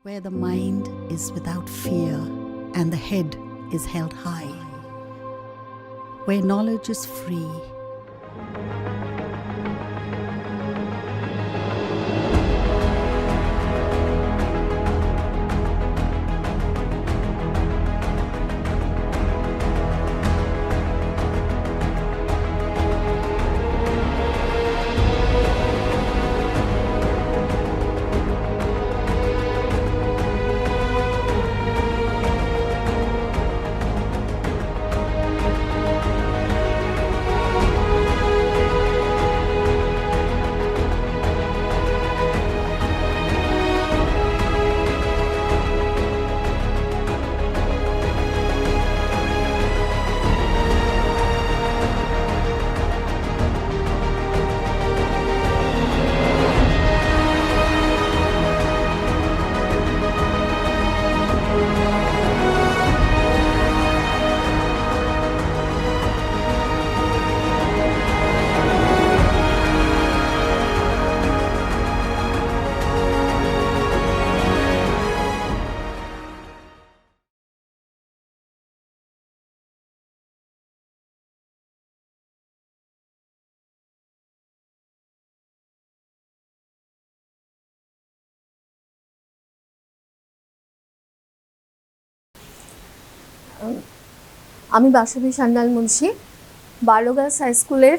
where the mind is without fear and the head is held high, where knowledge is free. আমি Basabi Sanyal Munshi, Barlow-girls high স্কুলের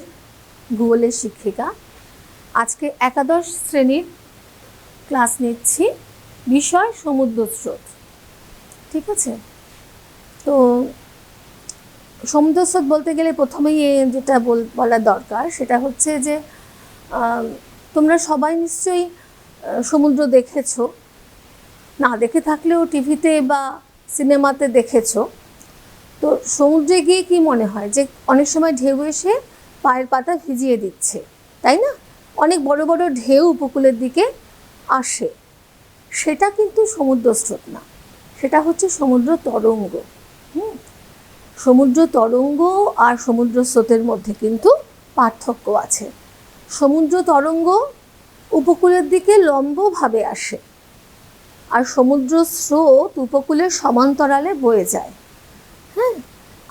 ভূগোলের শিক্ষিকা। আজকে একাদশ শ্রেণীর ক্লাস নিচ্ছি, বিষয় সমুদ্র স্রোত। ঠিক আছে, তো সমুদ্র স্রোত বলতে গেলে প্রথমেই যেটা বলা দরকার সেটা হচ্ছে যে তোমরা সবাই নিশ্চয়ই সমুদ্র দেখেছো, না দেখে থাকলেও টিভিতে বা সিনেমাতে দেখেছো। তো সমুদ্রে গিয়ে কি মনে হয় যে অনেক সময় ঢেউ এসে পায়ের পাতা ভিজিয়ে দিচ্ছে, তাই না? অনেক বড় বড় ঢেউ উপকূলের দিকে আসে, সেটা কিন্তু সমুদ্র স্রোত না, সেটা হচ্ছে সমুদ্র তরঙ্গ। সমুদ্র তরঙ্গ আর সমুদ্র স্রোতের মধ্যে কিন্তু পার্থক্য আছে। সমুদ্র তরঙ্গ উপকূলের দিকে লম্বভাবে আসে, আর সমুদ্র স্রোত উপকূলের সমান্তরালে বয়ে যায়। হ্যাঁ,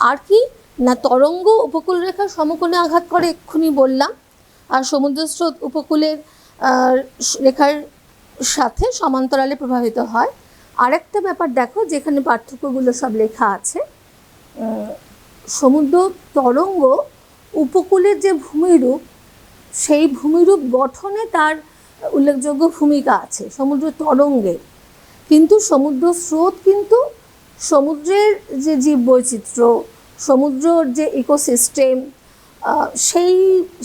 আর কি না, তরঙ্গ উপকূল রেখার সমকোণে আঘাত করে, এক্ষুনি বললাম, আর সমুদ্র স্রোত উপকূলের রেখার সাথে সমান্তরালে প্রবাহিত হয়। আরেকটা ব্যাপার দেখো, যেখানে পার্থক্যগুলো সব লেখা আছে। সমুদ্র তরঙ্গ উপকূলের যে ভূমিরূপ, সেই ভূমিরূপ গঠনে তার উল্লেখযোগ্য ভূমিকা আছে সমুদ্র তরঙ্গের। কিন্তু সমুদ্র স্রোত কিন্তু সমুদ্রের যে জীববৈচিত্র্য, সমুদ্রর যে ইকোসিস্টেম,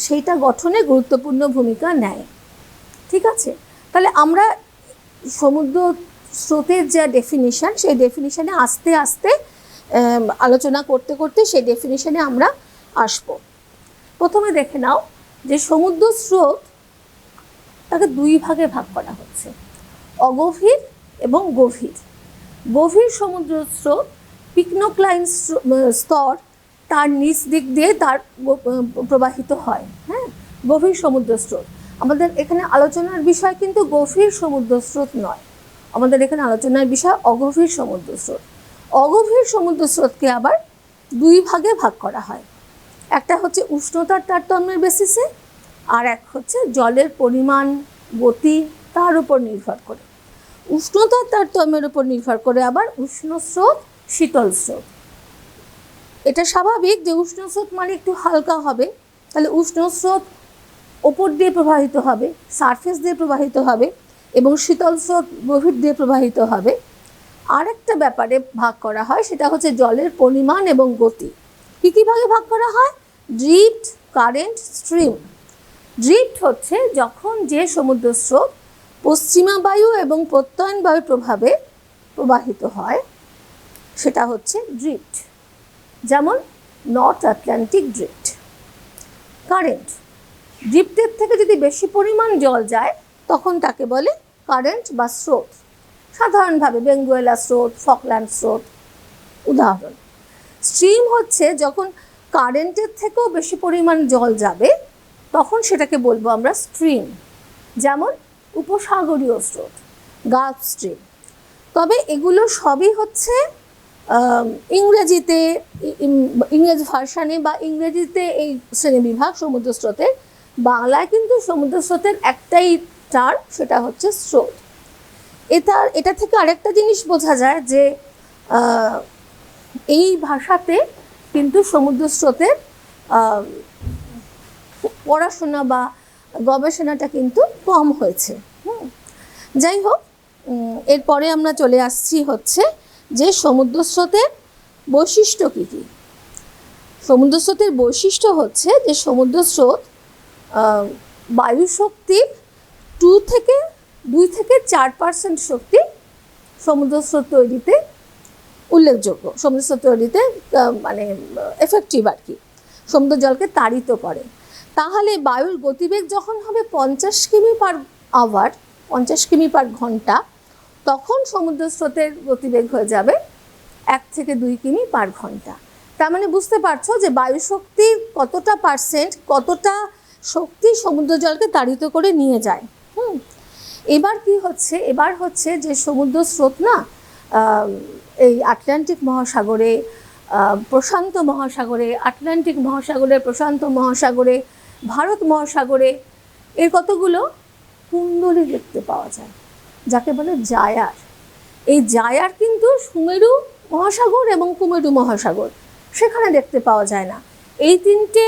সেইটা গঠনে গুরুত্বপূর্ণ ভূমিকা নেয়। ঠিক আছে, তাহলে আমরা সমুদ্র স্রোতের যে ডেফিনিশন, সেই ডেফিনিশনে আস্তে আস্তে আলোচনা করতে করতে সেই ডেফিনিশনে আমরা আসব। প্রথমে দেখে নাও যে সমুদ্র স্রোত তাকে দুই ভাগে ভাগ করা হচ্ছে, অগভীর এবং গভীর। গভীর সমুদ্র স্রোত পিকনোক্লাইন স্তর তার নিচ দিক দিয়ে তার প্রবাহিত হয়। হ্যাঁ, গভীর সমুদ্র স্রোত। আমাদের এখানে আলোচনার বিষয় কিন্তু গভীর সমুদ্র স্রোত নয়, আমাদের এখানে আলোচনার বিষয় অগভীর সমুদ্র স্রোত। অগভীর সমুদ্র স্রোতকে আবার দুই ভাগে ভাগ করা হয়, একটা হচ্ছে উষ্ণতার তারতম্যের বেসিসে, আর এক হচ্ছে জলের পরিমাণ, গতি, তার উপর নির্ভর করে। উষ্ণতার তারতম্যের উপর নির্ভর করে আবার উষ্ণ স্রোত, শীতল স্রোত। এটা স্বাভাবিক যে উষ্ণ স্রোত মানে একটু হালকা হবে, তাহলে উষ্ণ স্রোত ওপর দিয়ে প্রবাহিত হবে, সারফেস দিয়ে প্রবাহিত হবে, এবং শীতল স্রোত গভীর দিয়ে প্রবাহিত হবে। আরেকটা ব্যাপারে ভাগ করা হয়, সেটা হচ্ছে জলের পরিমাণ এবং গতি। কী ভাগে ভাগ করা হয়? Drift, current, stream. ড্রিফট হচ্ছে যখন যে সমুদ্র স্রোত পশ্চিমা বায়ু এবং প্রত্যয়ন বায়ুর প্রভাবে প্রবাহিত হয়, সেটা হচ্ছে ড্রিফট, যেমন নর্থ আটলান্টিক ড্রিফট। কারেন্ট, ড্রিফটের থেকে যদি বেশি পরিমাণ জল যায় তখন তাকে বলে কারেন্ট বা স্রোত, সাধারণভাবে বেঙ্গুয়েলা স্রোত, ফকল্যান্ড স্রোত উদাহরণ। স্ট্রিম হচ্ছে যখন কারেন্টের থেকেও বেশি পরিমাণ জল যাবে তখন সেটাকে বলবো আমরা স্ট্রিম, যেমন উপসাগরীয় স্রোত, গালফ স্ট্রিম। তবে এগুলো সবই হচ্ছে ইংরেজিতে, ইংরেজি ভার্সানে বা ইংরেজিতে এই শ্রেণীবিভাগ সমুদ্রস্রোতের। বাংলায় কিন্তু সমুদ্রস্রোতের একটাই টার্ম, সেটা হচ্ছে স্রোত। এটা থেকে আরেকটা জিনিস বোঝা যায় যে এই ভাষাতে কিন্তু সমুদ্রস্রোতের পড়াশোনা বা গবেষণাটা কিন্তু কম হয়েছে। যাই হোক, এরপরে আমরা চলে আসছি হচ্ছে যে সমুদ্রস্রোতের বৈশিষ্ট্য কী কী। সমুদ্রস্রোতের বৈশিষ্ট্য হচ্ছে যে সমুদ্রস্রোত বায়ু শক্তির 2 থেকে 4% শক্তি সমুদ্রস্রোত তৈরিতে উল্লেখযোগ্য, সমুদ্রস্রোত তৈরিতে মানে এফেক্টিভ আর কি, সমুদ্র জলকে তাড়িত করে। তাহলে বায়ুর গতিবেগ যখন হবে 50 কিমি পার আওয়ার, 50 কিমি পার ঘন্টা, তখন সমুদ্রস্রোতের গতিবেগ হয়ে যাবে 1 থেকে 2 কিমি পার ঘন্টা। তার মানে বুঝতে পারছো যে বায়ু শক্তির কতটা পার্সেন্ট, কতটা শক্তি সমুদ্র জলকে তাড়িত করে নিয়ে যায়। এবার কি হচ্ছে, এবার হচ্ছে যে সমুদ্র স্রোত না এই আটলান্টিক মহাসাগরে, প্রশান্ত মহাসাগরে, আটলান্টিক মহাসাগরে, প্রশান্ত মহাসাগরে, ভারত মহাসাগরে এর কতগুলো কুণ্ডলী দেখতে পাওয়া যায়, যাকে বলে জায়ার। এই জায়ার কিন্তু সুমেরু মহাসাগর এবং কুমেরু মহাসাগর, সেখানে দেখতে পাওয়া যায় না। এই 3টে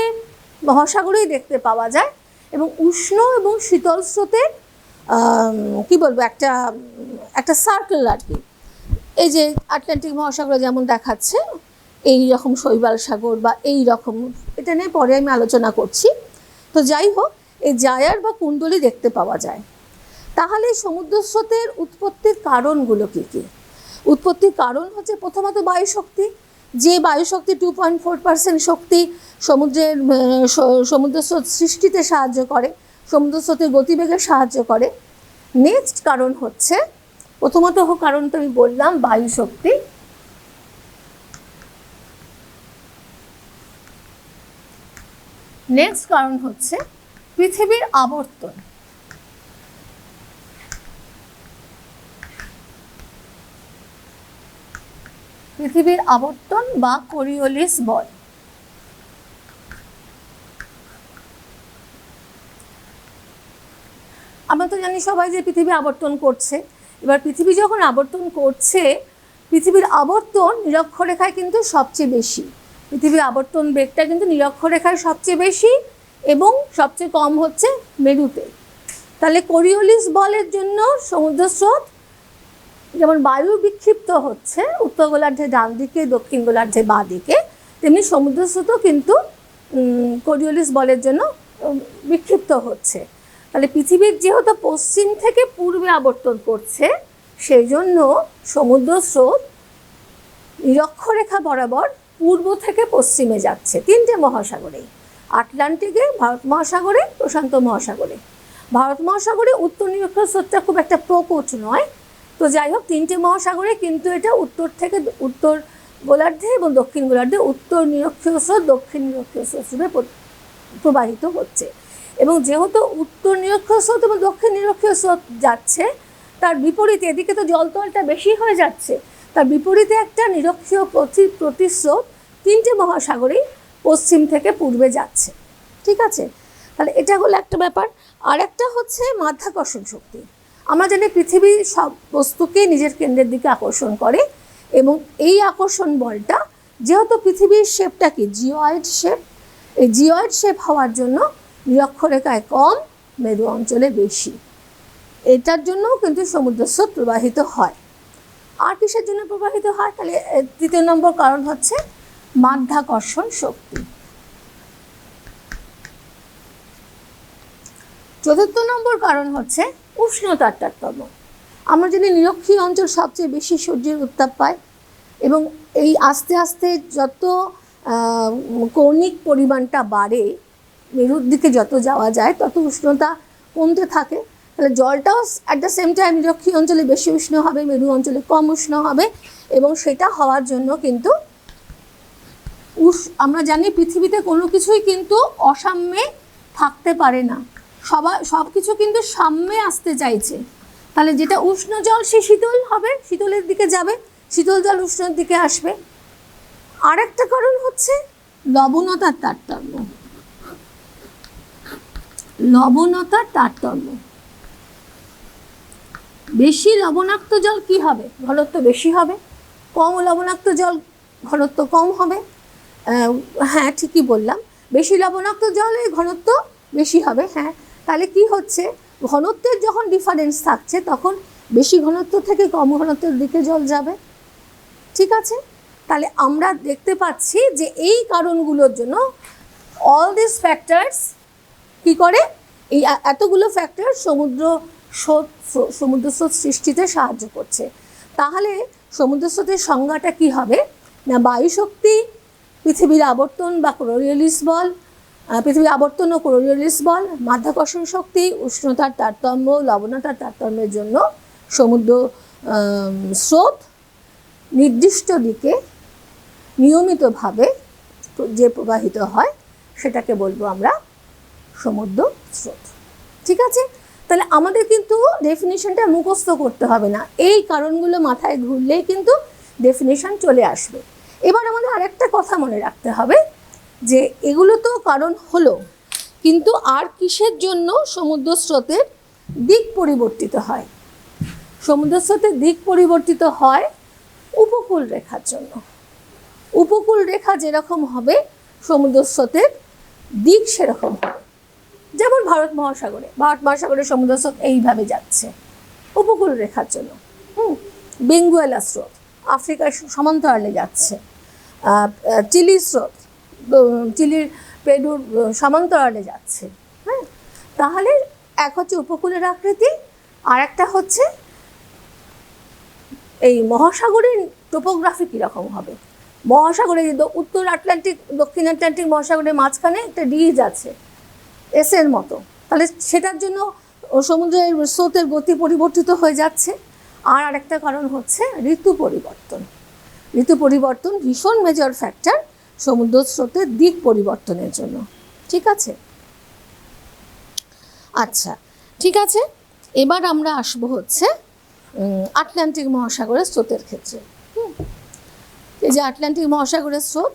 মহাসাগরেই দেখতে পাওয়া যায়। এবং উষ্ণ এবং শীতল স্রোতের কী বলবো, একটা সার্কেল আর কি। এই যে আটলান্টিক মহাসাগরে যেমন দেখাচ্ছে এই রকম শৈবাল সাগর বা এই রকম, এটা নিয়ে পরে আমি আলোচনা করছি। তো যাই হোক, এই জায়ার বা কুণ্ডলী দেখতে পাওয়া যায়। তাহলে সমুদ্র স্রোতের উৎপত্তির কারণগুলো কী কী? উৎপত্তির কারণ হচ্ছে প্রথমত বায়ুশক্তি, যে বায়ুশক্তি 2.4% শক্তি সমুদ্র স্রোত সৃষ্টিতে সাহায্য করে, সমুদ্র স্রোতের গতিবেগে সাহায্য করে। নেক্সট কারণ হচ্ছে, প্রথমত কারণ তো আমি বললাম বায়ুশক্তি। নেক্সট কারণ হচ্ছে পৃথিবীর আবর্তন। পৃথিবীর আবর্তন বা কোরিওলিস বল। আমরা তো জানি সবাই যে পৃথিবী আবর্তন করছে। এবার পৃথিবী যখন আবর্তন করছে, পৃথিবীর আবর্তন নিরক্ষরেখায় কিন্তু সবচেয়ে বেশি। পৃথিবীর আবর্তন বেগটা কিন্তু নিরক্ষরেখায় সবচেয়ে বেশি এবং সবচেয়ে কম হচ্ছে মেরুতে। তাহলে কোরিওলিস বলের জন্য সমুদ্র স্রোত যেমন বায়ু বিক্ষিপ্ত হচ্ছে উত্তর গোলার্ধে ডান দিকে, দক্ষিণ গোলার্ধে বাঁ দিকে, তেমনি সমুদ্র স্রোতও কিন্তু কোরিওলিস বলের জন্য বিক্ষিপ্ত হচ্ছে। তাহলে পৃথিবীর যেহেতু পশ্চিম থেকে পূর্বে আবর্তন করছে, সেই জন্য সমুদ্র স্রোত নিরক্ষরেখা বরাবর পূর্ব থেকে পশ্চিমে যাচ্ছে 3টে মহাসাগরেই, আটলান্টিকে, ভারত মহাসাগরে, প্রশান্ত মহাসাগরে। ভারত মহাসাগরে উত্তর নিরক্ষীয় স্রোতটা খুব একটা প্রকট নয়। তো যাই হোক, 3টে মহাসাগরে কিন্তু এটা উত্তর থেকে উত্তর গোলার্ধে এবং দক্ষিণ গোলার্ধে উত্তর নিরক্ষীয় স্রোত দক্ষিণ নিরক্ষীয় স্রোত রূপে প্রবাহিত হচ্ছে। এবং যেহেতু উত্তর নিরক্ষীয় স্রোত এবং দক্ষিণ নিরক্ষীয় স্রোত যাচ্ছে, তার বিপরীতে এদিকে তো জলতলটা বেশি হয়ে যাচ্ছে, তার বিপরীতে একটা নিরক্ষীয় প্রতিস্রোত 3টে মহাসাগরেই পশ্চিম থেকে পূর্বে যাচ্ছে। ঠিক আছে, তাহলে এটা হলো একটা ব্যাপার। আর একটা হচ্ছে মাধ্যাকর্ষণ শক্তি। আমরা জানি পৃথিবী সব বস্তুকে নিজের কেন্দ্রের দিকে আকর্ষণ করে, এবং এই আকর্ষণ বলটা যেহেতু পৃথিবীর শেপটা কি জিওয়েড শেপ, এই জিওয়েড শেপ হওয়ার জন্য নিরক্ষরেখায় কম, মেরু অঞ্চলে বেশি। এটার জন্যও কিন্তু সমুদ্র স্রোত প্রবাহিত হয়। আর কিসের জন্য প্রবাহিত হয়? তাহলে 3 নম্বর কারণ হচ্ছে মাধ্যাকর্ষণ শক্তি। 4 নম্বর কারণ হচ্ছে উষ্ণতার তারতম্য। আমরা জানি নিরক্ষীয় অঞ্চল সবচেয়ে বেশি সূর্যের উত্তাপ পায়, এবং এই আস্তে আস্তে যত কৌণিক পরিমাণটা বাড়ে, মেরুর দিকে যত যাওয়া যায় তত উষ্ণতা কমতে থাকে। তাহলে জলটাও অ্যাট দ্য সেম টাইম নিরক্ষীয় অঞ্চলে বেশি উষ্ণ হবে, মেরু অঞ্চলে কম উষ্ণ হবে। এবং সেটা হওয়ার জন্য কিন্তু আমরা জানি পৃথিবীতে কোনো কিছুই কিন্তু অসাম্যে থাকতে পারে না, সব কিছু কিন্তু সাম্যে আসতে চাইছে। তাহলে যেটা উষ্ণ জল সে শীতল হবে, শীতলের দিকে যাবে, শীতল জল উষ্ণর দিকে আসবে। আর একটা কারণ হচ্ছে লবণতার তারতম্য। লবণতার তারতম্য, বেশি লবণাক্ত জল কি হবে, ঘনত্ব বেশি হবে, কম লবণাক্ত জল ঘনত্ব কম হবে। হ্যাঁ ঠিকই বললাম, বেশি লবণাক্ত জলের ঘনত্ব বেশি হবে। হ্যাঁ, তাহলে কি হচ্ছে, ঘনত্বের যখন ডিফারেন্স থাকছে তখন বেশি ঘনত্ব থেকে কম ঘনত্বের দিকে জল যাবে। ঠিক আছে, তাহলে আমরা দেখতে পাচ্ছি যে এই কারণগুলোর জন্য অল দিস ফ্যাক্টরস কী করে, এই এতগুলো ফ্যাক্টর সমুদ্র স্রোত সৃষ্টিতে সাহায্য করছে। তাহলে সমুদ্র স্রোতের সংজ্ঞাটা কি হবে না, বায়ুশক্তি, পৃথিবীর আবর্তন বা কোরিওলিস বল, পৃথিবীর আবর্তন ও কোরিওলিস বল, মাধ্যাকর্ষণ শক্তি, উষ্ণতার তারতম্য, লবণতার তারতম্যের জন্য সমুদ্র স্রোত নির্দিষ্ট দিকে নিয়মিতভাবে যে প্রবাহিত হয় সেটাকে বলবো আমরা সমুদ্র স্রোত। ঠিক আছে, তাহলে আমাদের কিন্তু ডেফিনিশনটা মুখস্থ করতে হবে না, এই কারণগুলো মাথায় ঘুরলেই কিন্তু ডেফিনিশন চলে আসবে। এবার আমাদের আরেকটা কথা মনে রাখতে হবে যে এগুলো তো কারণ হলো, কিন্তু আর কিসের জন্য সমুদ্র স্রোতের দিক পরিবর্তিত হয়? সমুদ্র স্রোতের দিক পরিবর্তিত হয় উপকূল রেখার জন্য। উপকূল রেখা যেরকম হবে সমুদ্র স্রোতের দিক সেরকম হবে। যেমন ভারত মহাসাগরে সমুদ্র স্রোত এইভাবে যাচ্ছে উপকূল রেখার জন্য। বেঙ্গুয়েলা স্রোত আফ্রিকার সমান্তরালে যাচ্ছে, চিলি স্রোত চিলির পেরুর সমান্তরালে যাচ্ছে। হ্যাঁ, তাহলে এক হচ্ছে উপকূলের আকৃতি, আর একটা হচ্ছে এই মহাসাগরের টোপোগ্রাফি কীরকম হবে। মহাসাগরে উত্তর আটলান্টিক দক্ষিণ আটলান্টিক মহাসাগরের মাঝখানে একটা রিজ আছে এসের মতো, তাহলে সেটার জন্য সমুদ্রের স্রোতের গতি পরিবর্তিত হয়ে যাচ্ছে। আর আরেকটা কারণ হচ্ছে ঋতু পরিবর্তন। ঋতু পরিবর্তন ভীষণ মেজর ফ্যাক্টর সমুদ্র স্রোতের দিক পরিবর্তনের জন্য। ঠিক আছে, আচ্ছা ঠিক আছে, এবার আমরা আসবো হচ্ছে আটলান্টিক মহাসাগরের স্রোতের ক্ষেত্রে। এই যে আটলান্টিক মহাসাগরের স্রোত,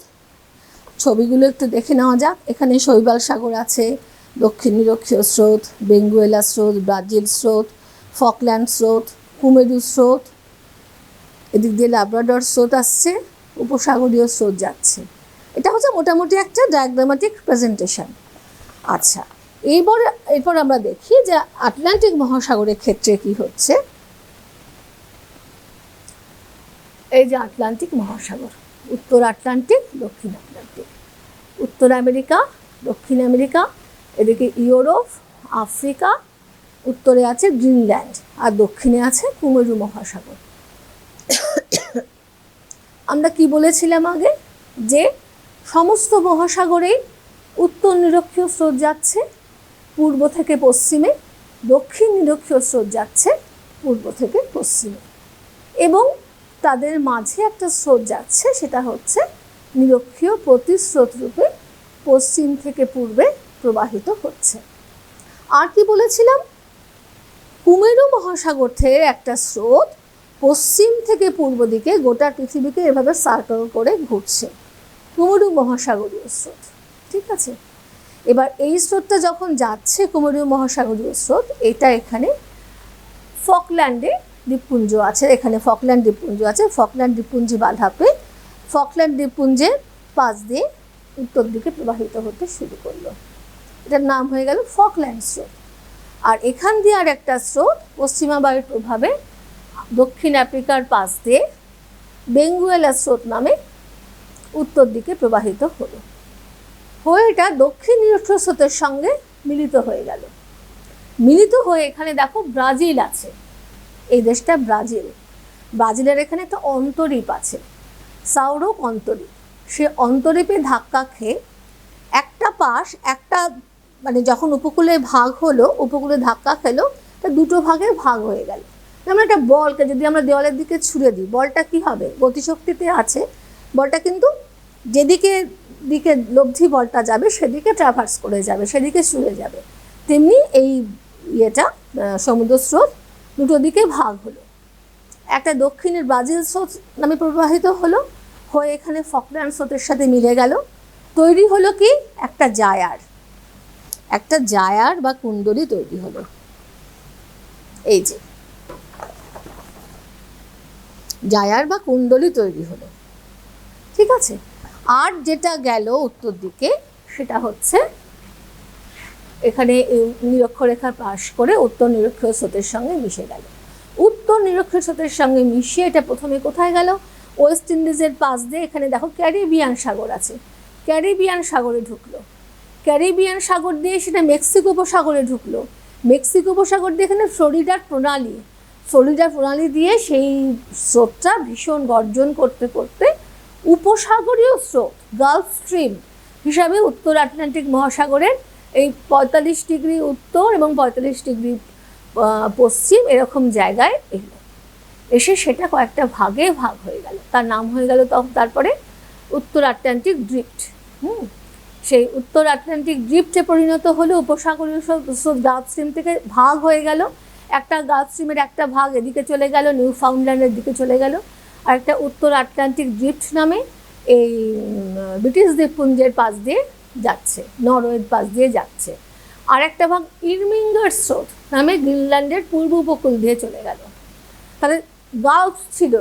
ছবিগুলো একটু দেখে নেওয়া যাক। এখানে শৈবাল সাগর আছে, দক্ষিণ নিরক্ষীয় স্রোত, বেঙ্গুয়েলা স্রোত, ব্রাজিল স্রোত, ফকল্যান্ড স্রোত, কুমেরু স্রোত, এদিক দিয়ে লাব্রাডর স্রোত আসছে, উপসাগরীয় স্রোত যাচ্ছে। এটা হচ্ছে মোটামুটি একটা ডায়াগ্রামেটিক প্রেজেন্টেশন। আচ্ছা, এরপর আমরা দেখি যে আটলান্টিক মহাসাগরের ক্ষেত্রে কি হচ্ছে। এই যে আটলান্টিক মহাসাগর, উত্তর আটলান্টিক, দক্ষিণ আটলান্টিক, উত্তর আমেরিকা, দক্ষিণ আমেরিকা, এদিকে ইউরোপ, আফ্রিকা, উত্তরে আছে গ্রিনল্যান্ড, আর দক্ষিণে আছে কুমেরু মহাসাগর। আমরা কি বলেছিলাম আগে, যে সমস্ত মহাসাগরেই উত্তর নিরক্ষীয় স্রোত যাচ্ছে পূর্ব থেকে পশ্চিমে, দক্ষিণ নিরক্ষীয় স্রোত যাচ্ছে পূর্ব থেকে পশ্চিমে, এবং তাদের মাঝে একটা স্রোত যাচ্ছে, সেটা হচ্ছে নিরক্ষীয় প্রতিস্রোত রূপে পশ্চিম থেকে পূর্বে প্রবাহিত হচ্ছে। আর কি বলেছিলাম, কুমেরু মহাসাগর থেকে একটা স্রোত পশ্চিম থেকে পূর্ব দিকে গোটা পৃথিবীকে এভাবে সার্কেল করে ঘুরছে, কুমেরু মহাসাগরীয় স্রোত। ঠিক আছে, এবার এই স্রোতটা যখন যাচ্ছে কুমেরু মহাসাগরীয় স্রোত, এটা এখানে ফকল্যান্ডে দ্বীপপুঞ্জ আছে, এখানে ফকল্যান্ড দ্বীপপুঞ্জ আছে, ফকল্যান্ড দ্বীপপুঞ্জে বাধা পেয়ে ফকল্যান্ড দ্বীপপুঞ্জের পাশ দিয়ে উত্তর দিকে প্রবাহিত হতে শুরু করলো। এটার নাম হয়ে গেল ফকল্যান্ড স্রোত। আর এখান দিয়ে আর একটা স্রোত পশ্চিমা বায়ুর প্রভাবে দক্ষিণ আফ্রিকার পাশ দিয়ে বেঙ্গুয়েলা স্রোত নামে উত্তর দিকে প্রবাহিত হলো, হয়ে এটা দক্ষিণ নিরক্ষীয় স্রোতের সঙ্গে মিলিত হয়ে গেল। মিলিত হয়ে এখানে দেখো ব্রাজিল আছে, এই দেশটা ব্রাজিল। ব্রাজিলের এখানে একটা অন্তরীপ আছে, সাউরক অন্তরীপ। সে অন্তরীপে ধাক্কা খেয়ে একটা পাশ, একটা মানে যখন উপকূলে ভাগ হলো, উপকূলে ধাক্কা খেলো, তা দুটো ভাগে ভাগ হয়ে গেল। যেমন একটা বলকে যদি আমরা দেওয়ালের দিকে ছুঁড়ে দিই, বলটা কি হবে, গতিশক্তিতে আছে, বলটা কিন্তু যেদিকে দিকে লব্ধি বলটা যাবে সেদিকে ট্রাভার্স করে যাবে, সেদিকে ছুঁড়ে যাবে। তেমনি এই সমুদ্র স্রোত দুটো দিকে ভাগ হলো। একটা দক্ষিণের ব্রাজিল স্রোত নামে প্রবাহিত হলো, হয়ে এখানে ফকল্যান্ড স্রোতের সাথে মিলে গেল, তৈরি হলো কি একটা জায়ার, একটা জায়ার বা কুণ্ডলী তৈরি হলো। এই যে জায়ার বা কুণ্ডলী তৈরি হলো, ঠিক আছে। আর যেটা গেল উত্তর দিকে সেটা হচ্ছে এখানে নিরক্ষরেখা পাশ করে উত্তর নিরক্ষীয় স্রোতের সঙ্গে মিশে গেল। উত্তর নিরক্ষীয় স্রোতের সঙ্গে মিশিয়ে এটা প্রথমে কোথায় গেল? ওয়েস্ট ইন্ডিজের পাশ দিয়ে এখানে দেখো ক্যারিবিয়ান সাগর আছে, ক্যারিবিয়ান সাগরে ঢুকলো, ক্যারিবিয়ান সাগর দিয়ে সেটা মেক্সিকো উপসাগরে ঢুকলো, মেক্সিকো উপসাগর দিয়ে এখানে ফ্লোরিডার প্রণালী দিয়ে সেই স্রোতটা ভীষণ গর্জন করতে করতে উপসাগরীয় স্রোত গালফ স্ট্রিম হিসাবে উত্তর আটলান্টিক মহাসাগরের এই 45 ডিগ্রি উত্তর এবং 45 ডিগ্রি পশ্চিম এরকম জায়গায় এলো, এসে সেটা কয়েকটা ভাগে ভাগ হয়ে গেল। তার নাম হয়ে গেল তারপরে উত্তর আটলান্টিক ড্রিফট। সেই উত্তর আটলান্টিক ড্রিফটে পরিণত হলো উপসাগরীয় স্রোত গালফ স্ট্রিম থেকে ভাগ হয়ে গেল। একটা গালফ স্ট্রিমের একটা ভাগ এদিকে চলে গেল, নিউ ফাউন্ডল্যান্ডের দিকে চলে গেল, আর একটা উত্তর আটলান্টিক ড্রিফট নামে এই ব্রিটিশ দ্বীপপুঞ্জের পাশ দিয়ে যাচ্ছে, নরওয়ের পাশ দিয়ে যাচ্ছে। আর একটা ভাগ ইরমিঙ্গার স্রোত নামে গ্রিনল্যান্ডের পূর্ব উপকূল দিয়ে চলে গেল। তাহলে গালফ ছিল,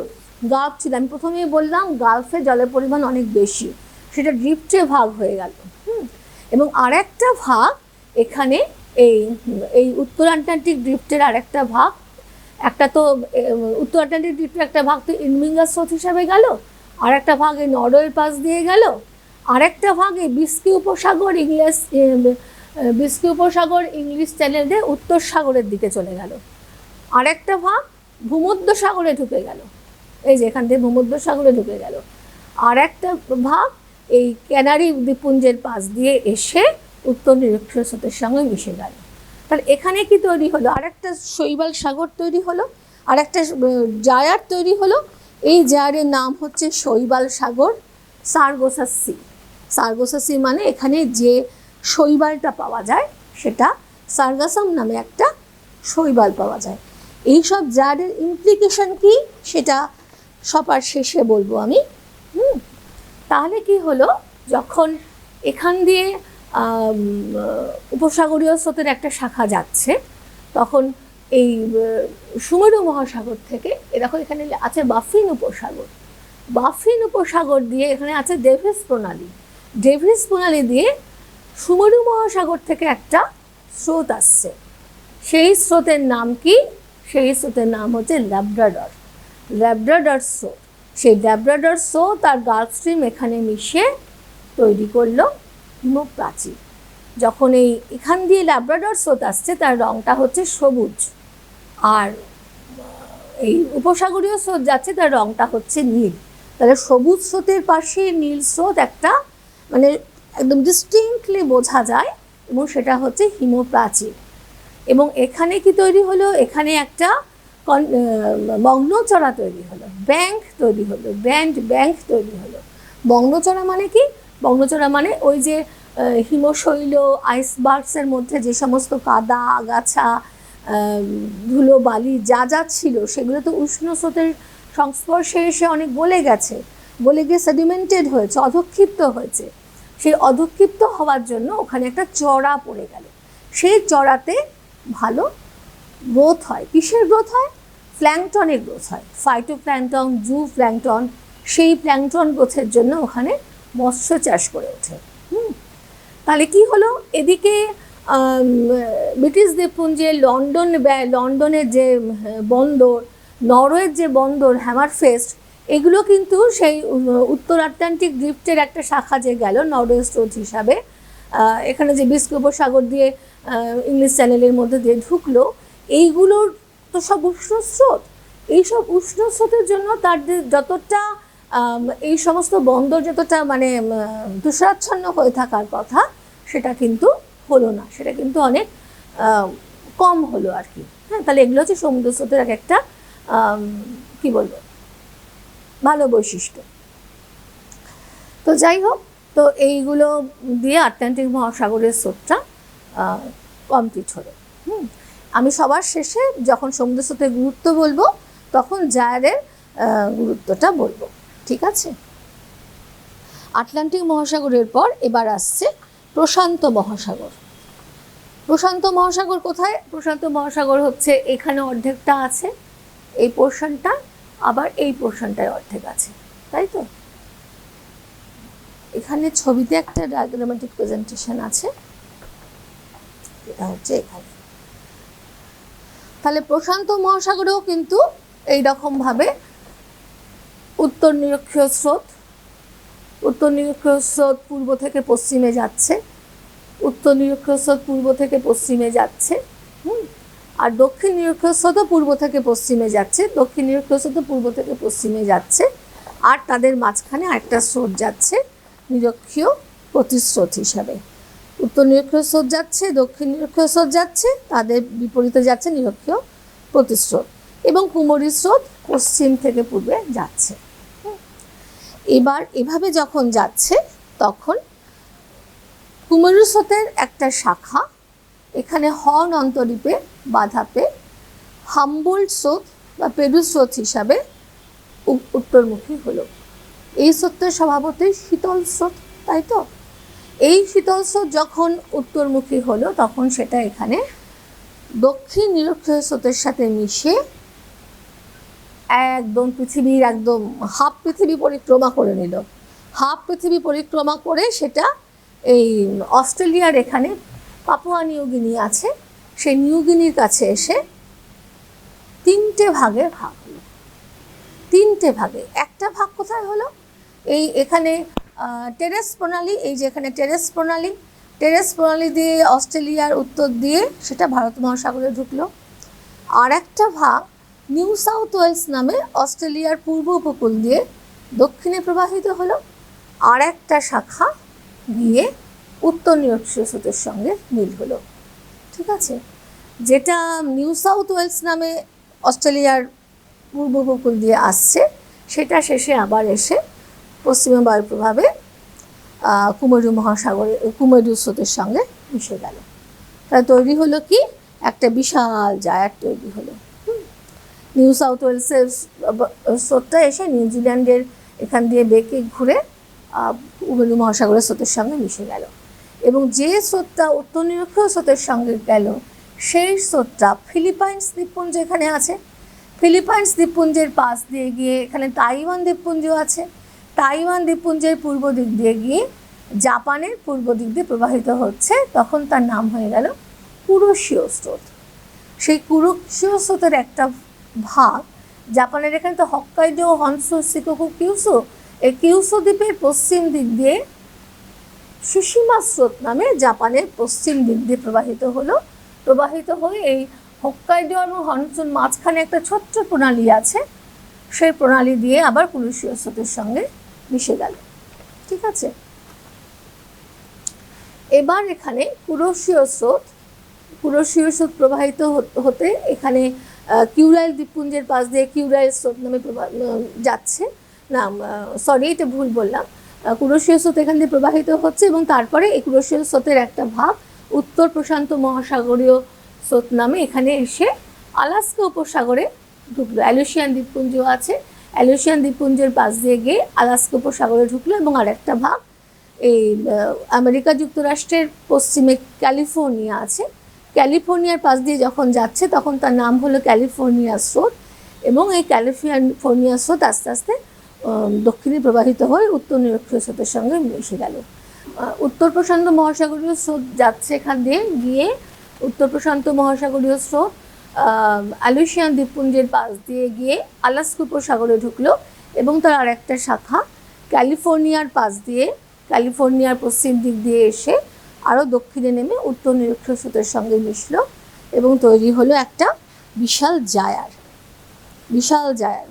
আমি প্রথমেই বললাম গালফে জলের পরিমাণ অনেক বেশি, সেটা ড্রিফটে ভাগ হয়ে গেল। এবং আরেকটা ভাগ এখানে এই উত্তর আটলান্টিক ড্রিফটের আরেকটা ভাগ, একটা তো উত্তর আটলান্টিক ড্রিফটের একটা ভাগ তো ইরমিঙ্গার স্রোত হিসাবে গেল, আর একটা ভাগ এই নরওয়ের পাশ দিয়ে গেল, আরেকটা ভাগ এই বিস্কি উপসাগর ইংলিশ চ্যানেল দিয়ে উত্তর সাগরের দিকে চলে গেল, আরেকটা ভাগ ভূমধ্য সাগরে ঢুকে গেল, এই যে এখান থেকে ভূমধ্য সাগরে ঢুকে গেল, আর একটা ভাগ এই ক্যানারি দ্বীপপুঞ্জের পাশ দিয়ে এসে উত্তর নিরক্ষীয় স্রোতের সঙ্গে মিশে গেল। তাহলে এখানে কি তৈরি হলো? আরেকটা শৈবাল সাগর তৈরি হলো, আরেকটা জায়ার তৈরি হলো। এই জায়ারের নাম হচ্ছে শৈবাল সাগর, সার্গোসা সি মানে এখানে যে শৈবালটা পাওয়া যায় সেটা সার্গাসাম নামে একটা শৈবাল পাওয়া যায়। এই সব জায়ারের ইমপ্লিকেশন কি সেটা সবার শেষে বলবো আমি। তাহলে কি হলো, যখন এখান দিয়ে উপসাগরীয় স্রোতের একটা শাখা যাচ্ছে, তখন এই সুমেরু মহাসাগর থেকে এরকম এখানে আছে বাফিন উপসাগর দিয়ে এখানে আছে ডেভিস প্রণালী দিয়ে সুমেরু মহাসাগর থেকে একটা স্রোত আসছে। সেই স্রোতের নাম কি? সেই স্রোতের নাম হচ্ছে ল্যাব্রাডর স্রোত। সেই ল্যাব্রাডর স্রোত আর গালফ স্ট্রিম এখানে মিশে তৈরি করলো হিমপ্রাচীর। যখন এখান দিয়ে ল্যাব্রাডর স্রোত আসছে তার রঙটা হচ্ছে সবুজ, আর এই উপসাগরীয় স্রোত যাচ্ছে তার রঙটা হচ্ছে নীল। তাহলে সবুজ স্রোতের পাশে নীল স্রোত একটা মানে একদম ডিস্টিংক্টলি বোঝা যায়, এবং সেটা হচ্ছে হিমপ্রাচীর। এবং এখানে কি তৈরি হলো? এখানে একটা মগ্নচড়া তৈরি হলো, ব্যাংক তৈরি হলো, ব্যাংক তৈরি হলো। মগ্নচড়া মানে কি? মগ্নচড়া মানে ওই যে হিমশৈল আইসবার্গসের মধ্যে যে সমস্ত কাদা আগাছা ধুলো বালি যা ছিল সেগুলো তো উষ্ণ স্রোতের সংস্পর্শে এসে অনেক গলে গিয়ে সেডিমেন্টেড হয়েছে, অধক্ষিপ্ত হয়েছে। সেই অধক্ষিপ্ত হওয়ার জন্য ওখানে একটা চড়া পড়ে গেল। সেই চড়াতে ভালো গ্রোথ হয়। কিসের গ্রোথ হয়? প্ল্যাংটনের গ্রোথ হয়, ফাইটোপ্ল্যাংটন, জু প্ল্যাংটন। সেই প্ল্যাংটন গ্রোথের জন্য ওখানে মৎস্য চাষ করে ওঠে। তাহলে কি হলো, এদিকে ব্রিটিশ দ্বীপপুঞ্জে লন্ডনের যে বন্দর, নরওয়ের যে বন্দর হ্যামারফেস্ট, এগুলো কিন্তু সেই উত্তর আটলান্টিক ড্রিফটের একটা শাখা যে গেল নরওয়ে স্রোত হিসাবে, এখানে যে বিস্কি উপসাগর দিয়ে ইংলিশ চ্যানেলের মধ্যে দিয়ে ঢুকলো, এইগুলোর তো সব উষ্ণ স্রোত। এইসব উষ্ণ স্রোতের জন্য তার যতটা এই সমস্ত বন্দর যতটা মানে তুষারাচ্ছন্ন হয়ে থাকার কথা, সেটা কিন্তু হলো না, সেটা কিন্তু অনেক কম হলো আর কি। হ্যাঁ, তাহলে এগুলো হচ্ছে সমুদ্র স্রোতের এক একটা কী বলবো ভালো বৈশিষ্ট্য। তো যাই হোক, তো এইগুলো দিয়ে আটলান্টিক মহাসাগরের স্রোতটা কমপ্লিট হলো। আমি সবার শেষে যখন সমুদ্র স্রোতের গুরুত্ব বলবো তখন জায়ারের গুরুত্বটা বলবো, ঠিক আছে? আটলান্টিক মহাসাগরের পর এবার আসছে প্রশান্ত মহাসাগর। প্রশান্ত মহাসাগর কোথায়? প্রশান্ত মহাসাগর হচ্ছে এখানে অর্ধেকটা আছে, এই পোর্শনটা, আবার এই পোর্শনটায় অর্ধেক আছে, তাই তো? এখানে ছবিতে একটা ডায়াগ্রামেটিক প্রেজেন্টেশন আছে, এটা হচ্ছে এখানে। তাহলে প্রশান্ত মহাসাগরেও কিন্তু এইরকমভাবে উত্তর নিরক্ষীয় স্রোত, উত্তর নিরক্ষীয় স্রোত পূর্ব থেকে পশ্চিমে যাচ্ছে, উত্তর নিরক্ষীয় স্রোত পূর্ব থেকে পশ্চিমে যাচ্ছে, আর দক্ষিণ নিরক্ষীয় স্রোতও পূর্ব থেকে পশ্চিমে যাচ্ছে, দক্ষিণ নিরক্ষীয় স্রোতও পূর্ব থেকে পশ্চিমে যাচ্ছে, আর তাদের মাঝখানে আরেকটা স্রোত যাচ্ছে নিরক্ষীয় প্রতিস্রোত হিসাবে। উত্তর নিরক্ষীয় স্রোত যাচ্ছে, দক্ষিণ নিরক্ষীয় স্রোত যাচ্ছে, তাদের বিপরীতে যাচ্ছে নিরক্ষীয় প্রতিস্রোত, এবং কুমরী স্রোত পশ্চিম থেকে পূর্বে যাচ্ছে। এবার এভাবে যখন যাচ্ছে তখন কুমরী স্রোতের একটা শাখা এখানে হর্ন অন্তরীপে বাধা পেয়ে হাম্বোল্ট স্রোত বা পেরু স্রোত হিসাবে উত্তরমুখী হলো। এই স্রোতটা স্বভাবতই শীতল স্রোত, তাই তো? এই শীতল স্রোত যখন উত্তরমুখী হলো তখন সেটা এখানে দক্ষিণ নিরক্ষীয় স্রোতের সাথে মিশে একদম পৃথিবীর একদম হাফ পৃথিবী পরিক্রমা করে নিল। হাফ পৃথিবী পরিক্রমা করে সেটা এই অস্ট্রেলিয়ার এখানে পাপুয়া নিউগিনি আছে, সেই নিউগিনির কাছে এসে তিনটে ভাগে ভাগ হলো। তিনটে ভাগে, একটা ভাগ কোথায় হলো? এই এখানে টেরেস প্রণালী, এই যে এখানে টেরেস প্রণালী দিয়ে অস্ট্রেলিয়ার উত্তর দিয়ে সেটা ভারত মহাসাগরে ঢুকলো। আর একটা ভাগ নিউ সাউথ ওয়েলস নামে অস্ট্রেলিয়ার পূর্ব উপকূল দিয়ে দক্ষিণে প্রবাহিত হলো। আর একটা শাখা গিয়ে উত্তর নিরক্ষীয় স্রোতের সঙ্গে মিল হলো, ঠিক আছে? যেটা নিউ সাউথ ওয়েলস নামে অস্ট্রেলিয়ার পূর্ব উপকূল দিয়ে আসছে সেটা শেষে আবার এসে পশ্চিমা বায়ুর প্রভাবে কুমরী স্রোতের সঙ্গে মিশে গেল। তাই তৈরি হলো কি? একটা বিশাল জায়ার তৈরি হলো। নিউ সাউথ ওয়েলসের স্রোতটা এসে নিউজিল্যান্ডের এখান দিয়ে বেঁকে ঘুরে কুমরী মহাসাগরের স্রোতের সঙ্গে মিশে গেল, এবং যে স্রোতটা উত্তর নিরক্ষীয় স্রোতের সঙ্গে গেল সেই স্রোতটা ফিলিপাইন্স দ্বীপপুঞ্জ এখানে আছে, ফিলিপাইন্স দ্বীপপুঞ্জের পাশ দিয়ে গিয়ে এখানে তাইওয়ান দ্বীপপুঞ্জ আছে, তাইওয়ান দ্বীপপুঞ্জের পূর্ব দিক দিয়ে গিয়ে জাপানের পূর্ব দিক দিয়ে প্রবাহিত হচ্ছে, তখন তার নাম হয়ে গেল কুরোশিও স্রোত। সেই কুরোশিও স্রোতের একটা ভাগ জাপানের এখানে তো হক্কাইডো, হনসু, শিকোকু, কিউসু, এই কিউসু দ্বীপের পশ্চিম দিক দিয়ে সুশিমা স্রোত নামে জাপানের পশ্চিম দিক দিয়ে প্রবাহিত হয়ে এই হক্কাইডো এবং হনসুর মাঝখানে একটা ছোট্ট প্রণালী আছে, সেই প্রণালী দিয়ে আবার কুরোশিও স্রোতের সঙ্গে মিশে গেল, ঠিক আছে? এবার এখানে কুরোশিও স্রোত প্রবাহিত হতে এখানে কিউরাইল দ্বীপপুঞ্জের পাশ দিয়ে কিউরাইল স্রোত নামে যাচ্ছে, না সরি এটা ভুল বললাম, কুরোশিও স্রোত এখান দিয়ে প্রবাহিত হচ্ছে, এবং তারপরে এই কুরোশিও স্রোতের একটা ভাগ উত্তর প্রশান্ত মহাসাগরীয় স্রোত নামে এখানে এসে আলাস্কা উপসাগরে ঢুকলো। অ্যালুশিয়ান দ্বীপপুঞ্জ আছে, অ্যালুশিয়ান দ্বীপপুঞ্জের পাশ দিয়ে গিয়ে আলাস্কা উপসাগরে ঢুকলো, এবং আরেকটা ভাগ এই আমেরিকা যুক্তরাষ্ট্রের পশ্চিমে ক্যালিফোর্নিয়া আছে, ক্যালিফোর্নিয়ার পাশ দিয়ে যখন যাচ্ছে তখন তার নাম হলো ক্যালিফোর্নিয়া স্রোত, এবং এই ক্যালিফোর্নিয়া স্রোত আস্তে আস্তে দক্ষিণে প্রবাহিত হয়ে উত্তর নিরক্ষীয় স্রোতের সঙ্গে মিশে গেল। উত্তর প্রশান্ত মহাসাগরীয় স্রোত যাচ্ছে এখান দিয়ে গিয়ে উত্তর প্রশান্ত মহাসাগরীয় স্রোত অ্যালুশিয়ান দ্বীপপুঞ্জের পাশ দিয়ে গিয়ে আলাস্কা উপসাগরে ঢুকলো, এবং তার আরেকটা শাখা ক্যালিফোর্নিয়ার পাশ দিয়ে ক্যালিফোর্নিয়ার পশ্চিম দিক দিয়ে এসে আরও দক্ষিণে নেমে উত্তর নিরক্ষীয় স্রোতের সঙ্গে মিশলো, এবং তৈরি হলো একটা বিশাল জায়ার।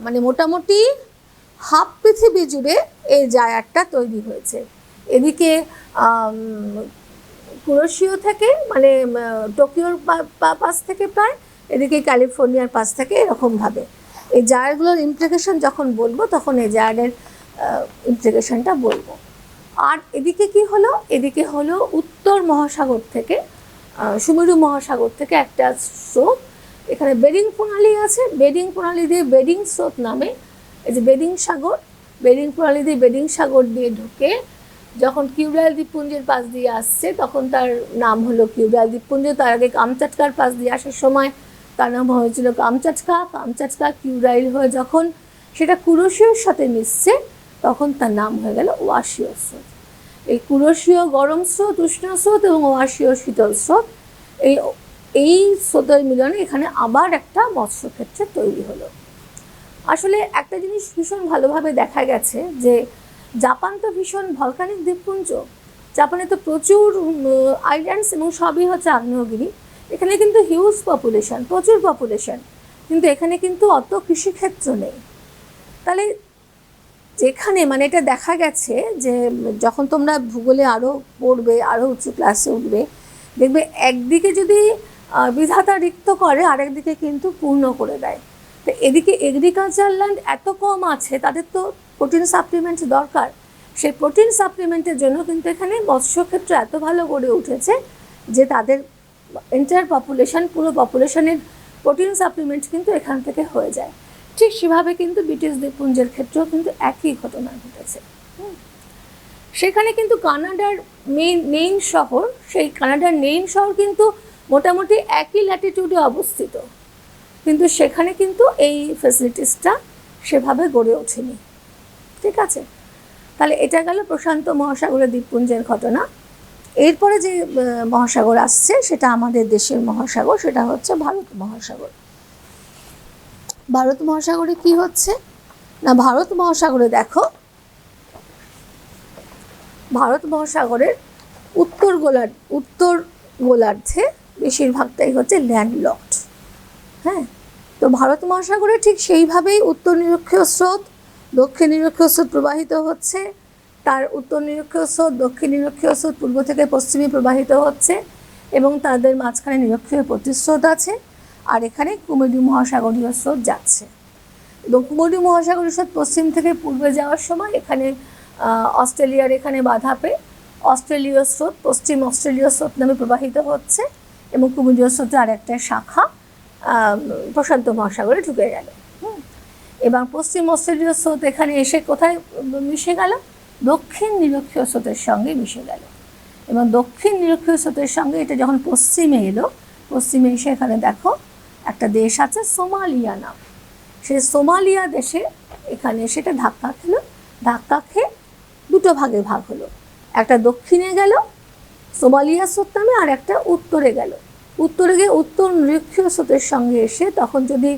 মানে মোটামুটি হাফ পৃথিবী জুড়ে এই জায়ারটা তৈরি হয়েছে। এদিকে কুরোশিও থেকে মানে টোকিওর পাশ থেকে প্রায়, এদিকে ক্যালিফোর্নিয়ার পাশ থেকে, এরকমভাবে এই জায়ারগুলোর ইমপ্লিকেশন যখন বলবো তখন এই জায়ারের ইমপ্লিকেশনটা বলবো। আর এদিকে কি হলো? এদিকে হলো উত্তর মহাসাগর থেকে সুমেরু মহাসাগর থেকে একটা স্রোত, এখানে বেরিং প্রণালী আছে, বেরিং প্রণালী দিয়ে বেরিং স্রোত নামে, এই যে বেরিং সাগর, বেরিং প্রণালী দিয়ে বেরিং সাগর দিয়ে ঢুকে যখন কিউরাইল দ্বীপপুঞ্জের পাশ দিয়ে আসছে তখন তার নাম হলো কিউরাইল দ্বীপপুঞ্জ। তার আগে কামচাটকার পাশ দিয়ে আসার সময় তার নাম হয়েছিল কামচাটকা, কামচাটকা কিউরাইল হয়ে যখন সেটা কুরোশিওর সাথে মিশছে তখন তার নাম হয়ে গেল ওয়াশিও স্রোত। এই কুরোশিও গরম স্রোত, উষ্ণ স্রোত এবং ওয়াশিও শীতল স্রোত, এই স্রোতের মিলনে এখানে আবার একটা মৎস্যক্ষেত্র তৈরি হলো। আসলে একটা জিনিস ভীষণ ভালোভাবে দেখা গেছে যে জাপান তো ভীষণ ভলকানিক দ্বীপপুঞ্জ, জাপানে তো প্রচুর আইল্যান্ডস এবং সবই হচ্ছে আগ্নেয়গিরি, এখানে কিন্তু হিউজ পপুলেশন, প্রচুর পপুলেশন, কিন্তু এখানে কিন্তু অত কৃষিক্ষেত্র নেই। তাহলে যেখানে মানে এটা দেখা গেছে যে যখন তোমরা ভূগোলে আরও পড়বে, আরও উঁচু ক্লাসে উঠবে, দেখবে একদিকে যদি বিধাতা রিক্ত করে আরেকদিকে কিন্তু পূর্ণ করে দেয়। তো এদিকে এগ্রিকালচার ল্যান্ড এত কম আছে, তাদের তো প্রোটিন সাপ্লিমেন্ট দরকার, সেই প্রোটিন সাপ্লিমেন্টের জন্য কিন্তু এখানে মৎস্যক্ষেত্র এত ভালো গড়ে উঠেছে যে তাদের এন্টায়ার পপুলেশন, পুরো পপুলেশনের প্রোটিন সাপ্লিমেন্ট কিন্তু এখান থেকে হয়ে যায়। ঠিক সেভাবে কিন্তু ব্রিটিশ দ্বীপপুঞ্জের ক্ষেত্রেও কিন্তু একই ঘটনা ঘটেছে। সেখানে কিন্তু কানাডার মেইন শহর, সেই কানাডার মেইন শহর কিন্তু মোটামুটি একই ল্যাটিটিউডে অবস্থিত, কিন্তু সেখানে কিন্তু এই ফ্যাসিলিটিসটা সেভাবে গড়ে ওঠেনি। ঠিক আছে, তাহলে এটা গেল প্রশান্ত মহাসাগরের দ্বীপপুঞ্জের ঘটনা। এরপরে যে মহাসাগর আসছে সেটা আমাদের দেশের মহাসাগর, সেটা হচ্ছে ভারত মহাসাগর। ভারত মহাসাগরে কি হচ্ছে না, ভারত মহাসাগরে দেখো, ভারত মহাসাগরের উত্তর গোলার্ধে বেশিরভাগটাই হচ্ছে ল্যান্ডলকড। হ্যাঁ, তো ভারত মহাসাগরে ঠিক সেইভাবেই উত্তর নিরক্ষীয় স্রোত, দক্ষিণ নিরক্ষীয় স্রোত প্রবাহিত হচ্ছে, তার উত্তর নিরক্ষীয় স্রোত, দক্ষিণ নিরক্ষীয় স্রোত পূর্ব থেকে পশ্চিমে প্রবাহিত হচ্ছে এবং তাদের মাঝখানে নিরক্ষীয় প্রতিস্রোত আছে, আর এখানে কুমেরু মহাসাগরীয় স্রোত যাচ্ছে। এবং কুমেরু মহাসাগরীয় স্রোত পশ্চিম থেকে পূর্বে যাওয়ার সময় এখানে অস্ট্রেলিয়ার এখানে বাধা পেয়ে অস্ট্রেলীয় স্রোত, পশ্চিম অস্ট্রেলীয় স্রোত নামে প্রবাহিত হচ্ছে এবং কুমেরীয় স্রোতের আর একটা শাখা প্রশান্ত মহাসাগরে ঢুকে গেল। এবং পশ্চিম অস্ট্রেলীয় স্রোত এখানে এসে কোথায় মিশে গেল, দক্ষিণ নিরক্ষীয় স্রোতের সঙ্গে মিশে গেল। এবং দক্ষিণ নিরক্ষীয় স্রোতের সঙ্গে এটা যখন পশ্চিমে এলো, পশ্চিমে এসে এখানে দেখো একটা দেশ আছে সোমালিয়া নাম, সেই সোমালিয়া দেশে এখানে সেটা ধাক্কা খেলো, ধাক্কা খেয়ে দুটো ভাগে ভাগ হলো, একটা দক্ষিণে গেল সোমালিয়া স্রোত নামে, আর একটা উত্তরে গেল। উত্তরে গিয়ে উত্তর নিরক্ষীয় স্রোতের সঙ্গে এসে তখন যদি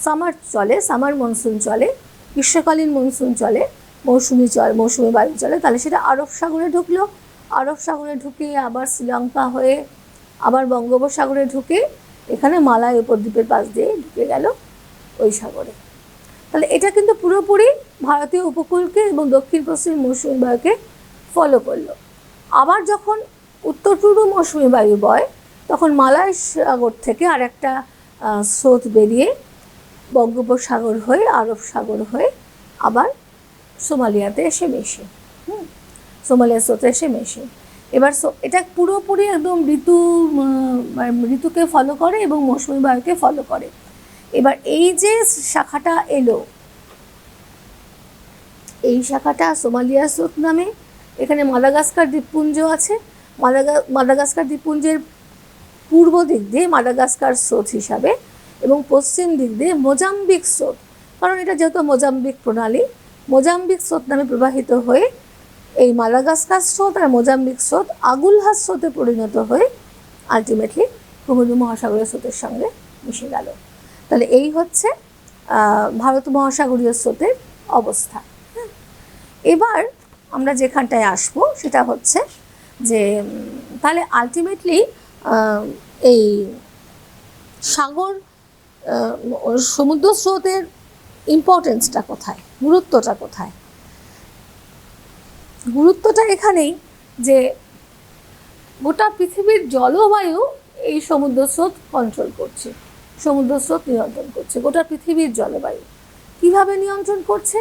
সামার চলে, সামার মনসুন চলে, গ্রীষ্মকালীন মনসুন চলে, মৌসুমি বায়ু চলে, তাহলে সেটা আরব সাগরে ঢুকলো, আরব সাগরে ঢুকে আবার শ্রীলঙ্কা হয়ে আবার বঙ্গোপসাগরে ঢুকে এখানে মালয় উপদ্বীপের পাশ দিয়ে ঢুকে গেল ওই সাগরে। তাহলে এটা কিন্তু পুরোপুরি ভারতীয় উপকূলকে এবং দক্ষিণ পশ্চিম মৌসুমি বায়ুকে ফলো করলো। আবার যখন উত্তর পূর্ব মৌসুমি বায়ু বয় তখন মালয় সাগর থেকে আর একটা স্রোত বেরিয়ে বঙ্গোপসাগর হয়ে আরব সাগর হয়ে আবার সোমালিয়াতে এসে মেশে, সোমালিয়া স্রোতে এসে মেশে। এবার এটা পুরোপুরি একদম ঋতুকে ফলো করে এবং মৌসুমি বায়ুকে ফলো করে। এবার এই যে শাখাটা এলো, এই শাখাটা সোমালিয়া স্রোত নামে, এখানে মাদাগাস্কার দ্বীপপুঞ্জ আছে, মাদাগাস্কার দ্বীপপুঞ্জের পূর্ব দিক দিয়ে মাদাগাস্কার স্রোত হিসাবে এবং পশ্চিম দিক দিয়ে মোজাম্বিক স্রোত, কারণ এটা যেহেতু মোজাম্বিক প্রণালী, মোজাম্বিক স্রোত নামে প্রবাহিত হয়ে এই মাদাগাস্কার স্রোত আর মোজাম্বিক স্রোত আগুলহাস স্রোতে পরিণত হয়ে আলটিমেটলি কুমেরু মহাসাগরীয় স্রোতের সঙ্গে মিশে গেল। তাহলে এই হচ্ছে ভারত মহাসাগরীয় স্রোতের অবস্থা। এবার আমরা যেখানটায় আসবো সেটা হচ্ছে যে তাহলে আলটিমেটলি এই সাগর সমুদ্র স্রোতের ইম্পর্টেন্সটা কোথায়, গুরুত্বটা কোথায়? গুরুত্বটা এখানেই যে গোটা পৃথিবীর জলবায়ু এই সমুদ্র স্রোত কন্ট্রোল করছে, সমুদ্র স্রোত নিয়ন্ত্রণ করছে গোটা পৃথিবীর জলবায়ু। কিভাবে নিয়ন্ত্রণ করছে?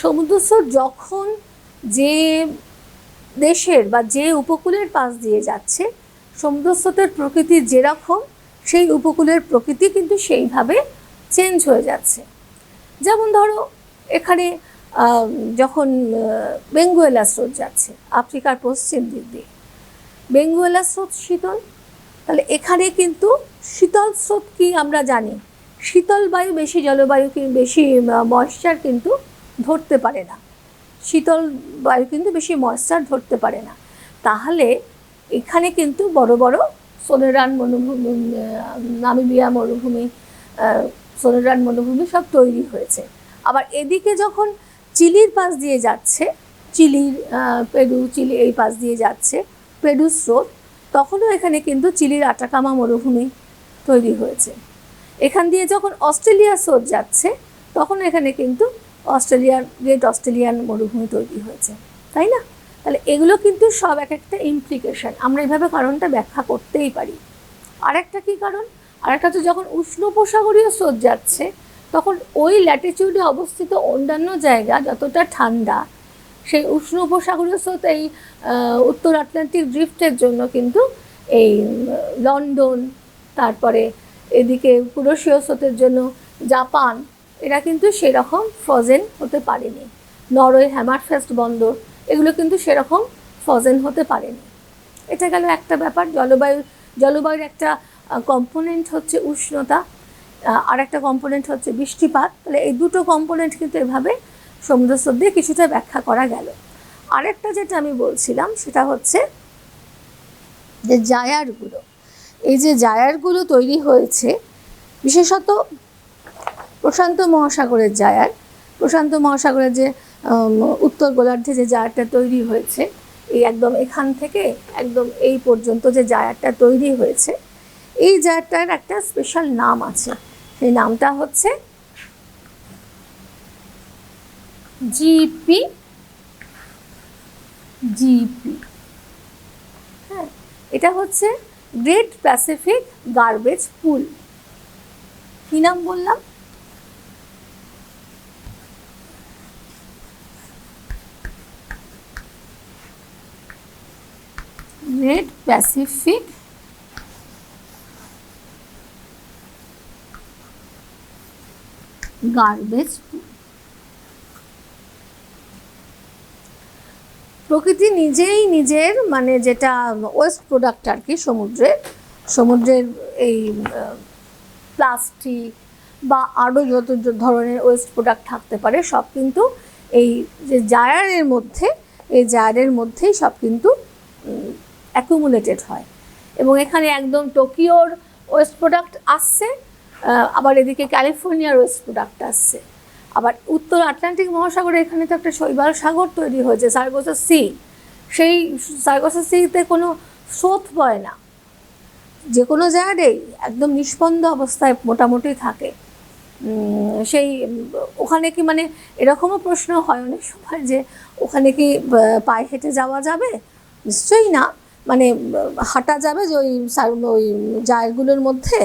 সমুদ্র স্রোত যখন যে দেশের বা যে উপকূলের পাশ দিয়ে যাচ্ছে সমুদ্রস্রোতের প্রকৃতি যেরকম, সেই উপকূলের প্রকৃতি কিন্তু সেইভাবে চেঞ্জ হয়ে যাচ্ছে। যেমন ধরো এখানে যখন বেঙ্গুয়েলা স্রোত যাচ্ছে আফ্রিকার পশ্চিম দিক দিয়ে, বেঙ্গুয়েলা স্রোত শীতল, তাহলে এখানে কিন্তু শীতল স্রোত কি আমরা জানি, শীতল বায়ু বেশি জলবায়ু বেশি ময়েশ্চার কিন্তু ধরতে পারে না, শীতল বায়ু কিন্তু বেশি ময়েশ্চার ধরতে পারে না। তাহলে এখানে কিন্তু বড় বড় সোনেরান মরুভূমি, নামিবিয়া মরুভূমি, সোনেরান মরুভূমি সব তৈরি হয়েছে। আবার এদিকে যখন চিলির পাশ দিয়ে যাচ্ছে, চিলির চিলি এই পাশ দিয়ে যাচ্ছে পেরু স্রোত, তখনও এখানে কিন্তু চিলির আটাকামা মরুভূমি তৈরি হয়েছে। এখান দিয়ে যখন অস্ট্রেলিয়ার স্রোত যাচ্ছে, তখন এখানে কিন্তু গ্রেট অস্ট্রেলিয়ান মরুভূমি তৈরি হয়েছে, তাই না? তাহলে এগুলো কিন্তু সব এক একটা ইমপ্লিকেশন, আমরা এইভাবে কারণটা ব্যাখ্যা করতেই পারি। আরেকটা কী কারণ, আরেকটা তো যখন উষ্ণ উপসাগরীয় স্রোত যাচ্ছে, তখন ওই ল্যাটিটিউডে অবস্থিত অন্যান্য জায়গা যতটা ঠান্ডা, সেই উষ্ণ উপসাগরীয় স্রোত এই উত্তর আটলান্টিক ড্রিফটের জন্য কিন্তু এই লন্ডন, তারপরে এদিকে কুরোশীয় স্রোতের জন্য জাপান, এরা কিন্তু সেরকম ফ্রোজেন হতে পারেনি। নরওয়ে হ্যামারফেস্ট বন্দর, এগুলো কিন্তু সেরকম ফ্রোজেন হতে পারেনি। এটা গেল একটা ব্যাপার। জলবায়ুর একটা কম্পোনেন্ট হচ্ছে উষ্ণতা, আর একটা কম্পোনেন্ট হচ্ছে বৃষ্টিপাত। তাহলে এই দুটো কম্পোনেন্ট কিন্তু এভাবে সমুদ্রস্রোত দিয়ে কিছুটা ব্যাখ্যা করা গেল। আরেকটা যেটা আমি বলছিলাম সেটা হচ্ছে যে জায়ারগুলো, এই যে জায়ারগুলো তৈরি হয়েছে বিশেষত প্রশান্ত মহাসাগরের জায়ার, প্রশান্ত মহাসাগরের যে উত্তর গোলার্ধে যে জায়ারটা তৈরি হয়েছে, এই একদম এখান থেকে একদম এই পর্যন্ত যে জায়ারটা তৈরি হয়েছে, এই জায়ারটার একটা স্পেশাল নাম আছে। সেই নামটা হচ্ছে জিপি। হ্যাঁ, এটা হচ্ছে গ্রেট প্যাসিফিক গার্বেজ পুল। কি নাম বললাম? গ্রেট প্যাসিফিক গার্বেজ পুল। প্রকৃতি নিজেই নিজের মানে যেটা ওয়েস্ট প্রোডাক্ট আর কি, সমুদ্রের এই প্লাস্টিক বা আরও যত ধরনের ওয়েস্ট প্রোডাক্ট থাকতে পারে, সব কিন্তু এই যে জায়ারের মধ্যেই সব কিন্তু অ্যাকুমুলেটেড হয়। এবং এখানে একদম টোকিওর ওয়েস্ট প্রোডাক্ট আসছে, আবার এদিকে ক্যালিফোর্নিয়ার ওয়েস্ট প্রোডাক্ট আসছে, আবার উত্তর আটলান্টিক মহাসাগরে এখানে তো একটা শৈবাল সাগর তৈরি হয়েছে, সার্গোসা সি। সেই সার্গোসা সিতে কোনো স্রোত বয় না, যে কোনো জায়গায় একদম নিষ্পন্দ অবস্থায় মোটামুটি থাকে। সেই ওখানে কি মানে এরকমও প্রশ্ন হয় অনেক সময় যে ওখানে কি পায়ে হেঁটে যাওয়া যাবে? নিশ্চয়ই না, মানে হাঁটা যাবে যে ওই জায়গাগুলোর মধ্যে,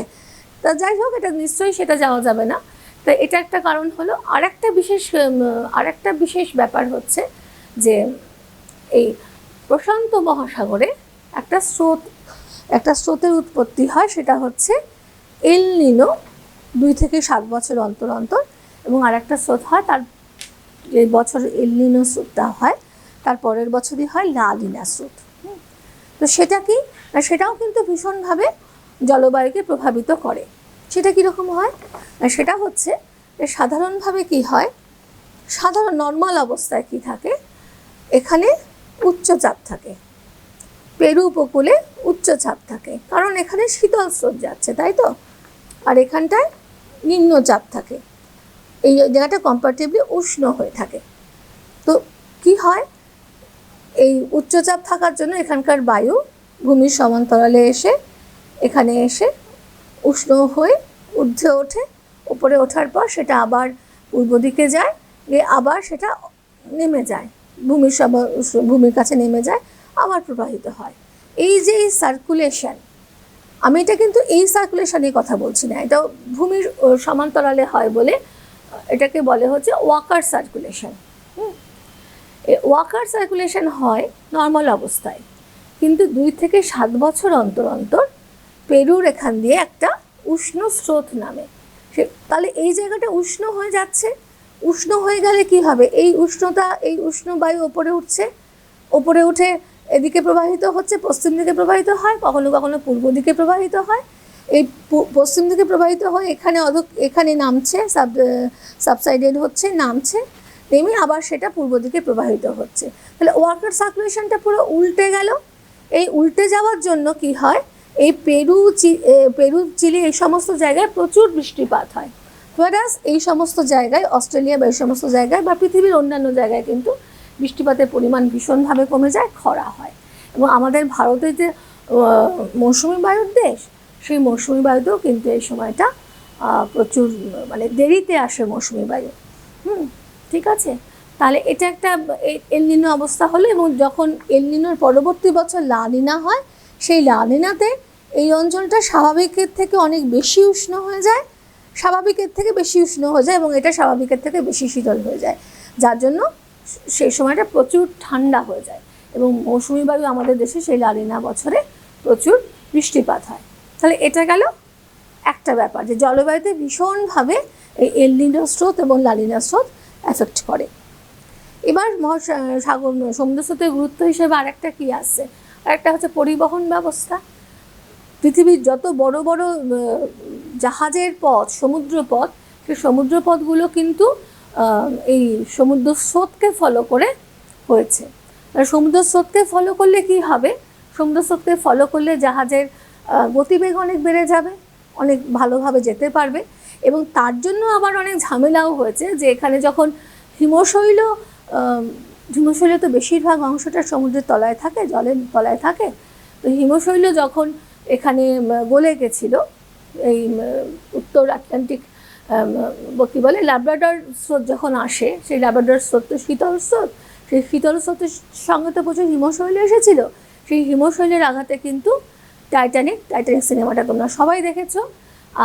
তা যাই হোক এটা নিশ্চয়ই সেটা যাওয়া যাবে না। তো এটা একটা কারণ হলো। আরেকটা বিশেষ ব্যাপার হচ্ছে যে এই প্রশান্ত মহাসাগরে একটা স্রোতের উৎপত্তি হয়, সেটা হচ্ছে এল নিনো, 2 থেকে 7 বছর অন্তর অন্তর। এবং আরেকটা স্রোত হয়, তার যে বছর এল নিনো স্রোতটা হয় তার পরের বছরই হয় লা নিনা স্রোত। তো সেটা কি, সেটাও কিন্তু ভীষণভাবে জলবায়ুকে প্রভাবিত করে। সেটা কীরকম হয়? সেটা হচ্ছে সাধারণভাবে কি হয়, সাধারণ নর্মাল অবস্থায় কি থাকে, এখানে উচ্চচাপ থাকে, পেরু উপকূলে উচ্চচাপ থাকে, কারণ এখানে শীতল স্রোত যাচ্ছে, তাই তো। আর এখানটায় নিম্নচাপ থাকে, এই জায়গাটা কম্পারেটিভলি উষ্ণ হয়ে থাকে। তো কি হয়, এই উচ্চচাপ থাকার জন্য এখানকার বায়ু ভূমির সমান্তরালে এখানে এসে উষ্ণ হয়ে ঊর্ধ্বে ওঠে, উপরে ওঠার পর সেটা আবার পূর্ব দিকে যায়, গিয়ে আবার সেটা নেমে যায়, ভূমির কাছে নেমে যায়, আবার প্রবাহিত হয়। এই যে এই সার্কুলেশন, আমি এটা কিন্তু এই সার্কুলেশনের কথা বলছি না, এটা ভূমির সমান্তরালে হয় বলে এটাকে বলে হচ্ছে ওয়াকার সার্কুলেশন। ওয়াকার সার্কুলেশন হয় নর্মাল অবস্থায়, কিন্তু 2 থেকে 7 বছর অন্তর অন্তর পেরুর এখান দিয়ে একটা উষ্ণ স্রোত নামে। তাহলে এই জায়গাটা উষ্ণ হয়ে যাচ্ছে। উষ্ণ হয়ে গেলে কি হবে, এই উষ্ণতা, এই উষ্ণ বায়ু ওপরে উঠছে, ওপরে উঠে এদিকে প্রবাহিত হচ্ছে, পশ্চিম দিকে প্রবাহিত হয়, কখনো কখনো পূর্ব দিকে প্রবাহিত হয়। এই পশ্চিম দিকে প্রবাহিত হয়ে এখানে নামছে, সাবসাইডেড হচ্ছে, নামছে, নেমে আবার সেটা পূর্ব দিকে প্রবাহিত হচ্ছে। তাহলে ওয়াটার সার্কুলেশনটা পুরো উল্টে গেল। এই উল্টে যাওয়ার জন্য কি হয়, এই পেরু, চিলি এই সমস্ত জায়গায় প্রচুর বৃষ্টিপাত হয়। ওয়ারাস এই সমস্ত জায়গায়, অস্ট্রেলিয়া বা এই সমস্ত জায়গায় বা পৃথিবীর অন্যান্য জায়গায় কিন্তু বৃষ্টিপাতের পরিমাণ ভীষণভাবে কমে যায়, খরা হয়। এবং আমাদের ভারতের যে মৌসুমি বায়ুর দেশ, সেই মৌসুমি বায়ুতেও কিন্তু এই সময়টা প্রচুর মানে দেরিতে আসে মৌসুমি বায়ু। ঠিক আছে, তাহলে এটা একটা এল নিনো অবস্থা হলো। এবং যখন এল নিনোর পরবর্তী বছর লা নিনা হয়, সেই লা নিনাতে এই অঞ্চলটা স্বাভাবিকের থেকে অনেক বেশি উষ্ণ হয়ে যায়, স্বাভাবিকের থেকে বেশি উষ্ণ হয়ে যায়, এবং এটা স্বাভাবিকের থেকে বেশি শীতল হয়ে যায়, যার জন্য সেই সময়টা প্রচুর ঠান্ডা হয়ে যায়। এবং মৌসুমি বায়ু আমাদের দেশে সেই লা নিনা বছরে প্রচুর বৃষ্টিপাত হয়। তাহলে এটা গেল একটা ব্যাপার, যে জলবায়ুতে ভীষণভাবে এই এল নিনো স্রোত এবং লা নিনা স্রোত এফেক্ট করে। এবার সমুদ্র স্রোতের গুরুত্ব হিসেবে আরেকটা কী আসছে, আরেকটা হচ্ছে পরিবহন ব্যবস্থা। পৃথিবীর যত বড় বড় জাহাজের পথ, সমুদ্রপথ, সেই সমুদ্রপথগুলো কিন্তু এই সমুদ্র স্রোতকে ফলো করে হয়েছে। সমুদ্র স্রোতকে ফলো করলে কি হবে, সমুদ্র স্রোতকে ফলো করলে জাহাজের গতিবেগ অনেক বেড়ে যাবে, অনেক ভালোভাবে যেতে পারবে। এবং তার জন্য আবার অনেক ঝামেলাও হয়েছে, যে এখানে যখন হিমশৈল তো বেশিরভাগ অংশটা সমুদ্রের তলায় থাকে, জলের তলায় থাকে। তো হিমশৈল যখন এখানে গলে গেছিল, এই উত্তর আটলান্টিক কী বলে ল্যাব্রাডর স্রোত যখন আসে, সেই ল্যাব্রাডর স্রোত তো শীতল স্রোত, সেই শীতল স্রোতের সঙ্গে তো প্রচুর হিমশৈল এসেছিল। সেই হিমশৈলের আঘাতে কিন্তু টাইটানিক সিনেমাটা তোমরা সবাই দেখেছো,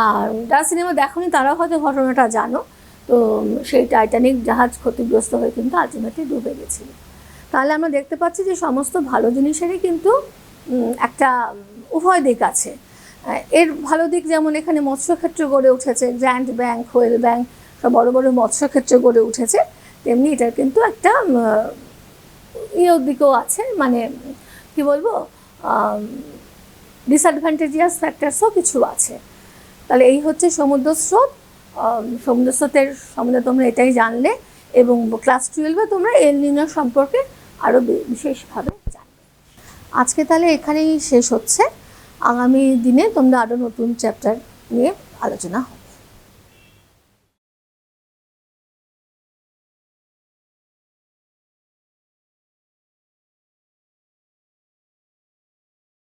আর যারা সিনেমা দেখোনি তারা হয়তো ঘটনাটা জানো। তো সেই টাইটানিক জাহাজ ক্ষতিগ্রস্ত হয়ে কিন্তু আলটিমেটলি ডুবে গেছিল। তাহলে আমরা দেখতে পাচ্ছি যে সমস্ত ভালো জিনিসেরই কিন্তু একটা উভয় দিক আছে। এর ভালো দিক যেমন এখানে মৎস্যক্ষেত্র গড়ে উঠেছে, গ্র্যান্ড ব্যাংক, হোয়েল ব্যাংক, সব বড় বড় মৎস্যক্ষেত্র গড়ে উঠেছে, তেমনি এটার কিন্তু একটা দিকও আছে, মানে কি বলবো, ডিসঅ্যাডভান্টেজিয়াস ফ্যাক্টরসও কিছু আছে। তাহলে এই হচ্ছে সমুদ্র স্রোত। সমুদ্র স্রোতের সম্বন্ধে তোমরা এটাই জানলে, এবং ক্লাস 12-এ তোমরা এল নিনো সম্পর্কে আরও বিশেষভাবে জানবে। আজকে তাহলে এখানেই শেষ হচ্ছে। আগামী দিনে তোমরা আরও নতুন চ্যাপ্টার নিয়ে আলোচনা হবে।